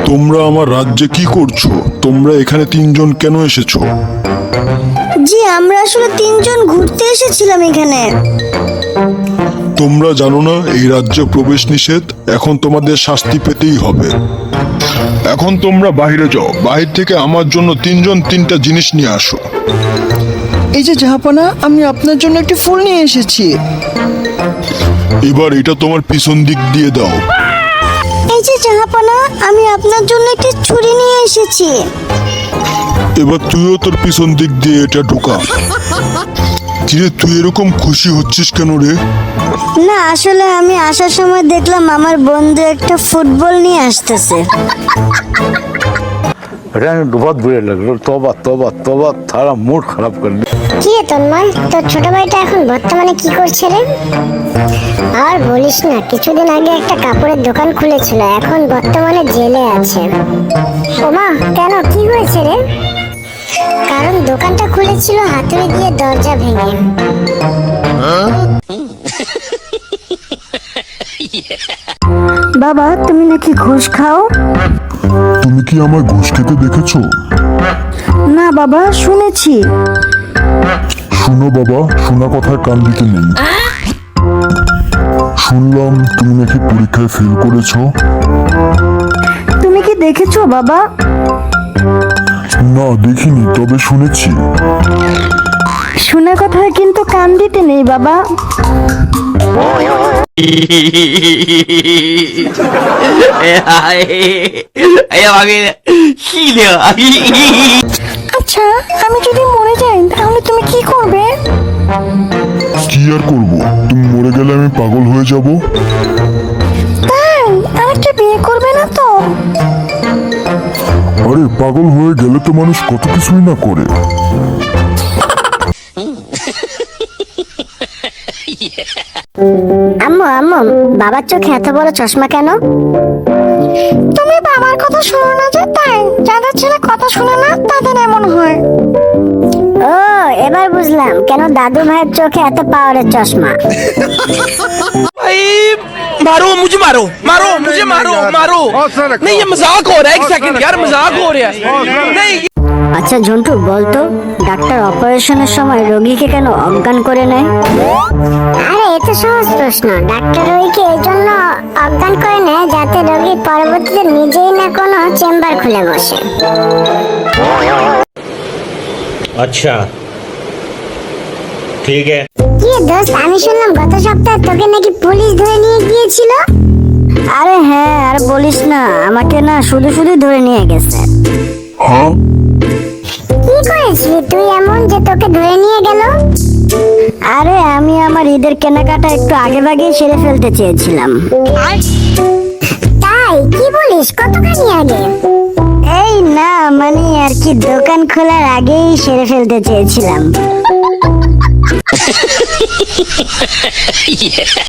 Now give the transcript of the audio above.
তোমরা আমার রাজ্যে কি করছো? তোমরা এখানে তিনজন কেন এসেছো? জি, আমরা আসলে তিনজন ঘুরতে এসেছিলাম এখানে। তোমরা জানো না এই রাজ্যে প্রবেশ নিষেধ? এখন তোমাদের শাস্তি পেতেই হবে। এখন তোমরা বাইরে যাও, বাইরে থেকে আমার জন্য তিনজন তিনটা জিনিস নিয়ে আসো। এই যে জাহাপনা, আমি আপনার জন্য একটি ফুল নিয়ে এসেছি। এবার এটা তোমার পিছন দিক দিয়ে দাও। এই যে জাহাপনা, আমি আপনার জন্য একটি ছুরি নিয়ে এসেছি। এবার তুইও তোর পিছন দিক দিয়ে এটা ঢোকা। কিরে, তুই এরকম খুশি হচ্ছিস কেন রে? না, আসলে আমি আসার সময় দেখলাম আমার বন্ধু একটা ফুটবল নিয়ে আসতেছে। बहुत बुरे लग रहे। तौबा तौबा तौबा, थारा मूड खराब कर दिया। কি রে তন্ময়, তোর ছোট ভাইটা এখন বর্তমানে কি করছে রে? আর বলিস না, কিছুদিন আগে একটা কাপড়ের দোকান খুলেছিল, এখন বর্তমানে জেলে আছে। ওমা, কেন, কি হয়েছে রে? কারণ দোকানটা খুলেছিল হাতুড়ি দিয়ে দরজা ভেঙে। বাবা, তুমি নাকি ঘুষ খাও? তুমি কি আমার ঘুষ খেতে দেখেছো? না বাবা, শুনেছি। শোনো বাবা, শোনা কথায় কান দিতে নেই। শুনলাম তুমি নাকি পরীক্ষায় ফেল করেছো। তুমি কি দেখেছো বাবা? না, দেখিনি, তবে শুনেছি। শোনা কথায় কিন্তু কান দিতে নেই বাবা। আচ্ছা, আমি যদি মরে যাই তাহলে তুমি কি করবে? কি আর করব? তুমি মরে গেলে আমি পাগল হয়ে যাব। তাই? আরেকটা বিয়ে করবে না তো? আরে, পাগল হয়ে গেলে তো মানুষ কত কিছুই না করে। আম্মু আম্মু, বাবার চোখে এত বড় চশমা কেন? তুমি বাবার কথা শোনো না যে, তাই? যাদের ছেলে কথা শুনে না তাদের এমন হয়। ও, এবার বুঝলাম কেন দাদু ভাইয়ের চোখে এত পাওয়ারের চশমা। भाई मारो मुझे, मारो मारो मुझे, मारो मारो। नहीं, ये मजाक हो रहा है। एक सेकंड यार, मजाक हो रहा है। नहीं, আচ্ছা ঝন্টু, বলতো ডাক্তার অপারেশনের সময় রোগীকে কেন অজ্ঞান করে নেয়? আরে, এত সহজ প্রশ্ন। ডাক্তার রোগীকে এই জন্য অজ্ঞান করে নেয় যাতে রোগী পরবর্তীতে নিজেই না কোনো চেম্বার খুলে বসে। अच्छा ठीक है। কি রে দোস্ত, আমি শুনলাম গত সপ্তাহে তোকে নাকি পুলিশ ধরে নিয়ে গিয়েছিল। আরে হ্যাঁ, আর বলিস না, আমাকে না শুধু শুধু ধরে নিয়ে গেছে। হ্যাঁ, কি করেছিলি তুই এমন যে তোকে ধরে নিয়ে গেল? আরে আমি আমার ঈদের কেনাকাটা একটু আগে ভাগেই সেরে ফেলতে চেয়েছিলাম। তাই? কি বলিস, কতখানি আগে? এই না, মানে আর কি, দোকান খোলার আগেই সেরে ফেলতে চেয়েছিলাম।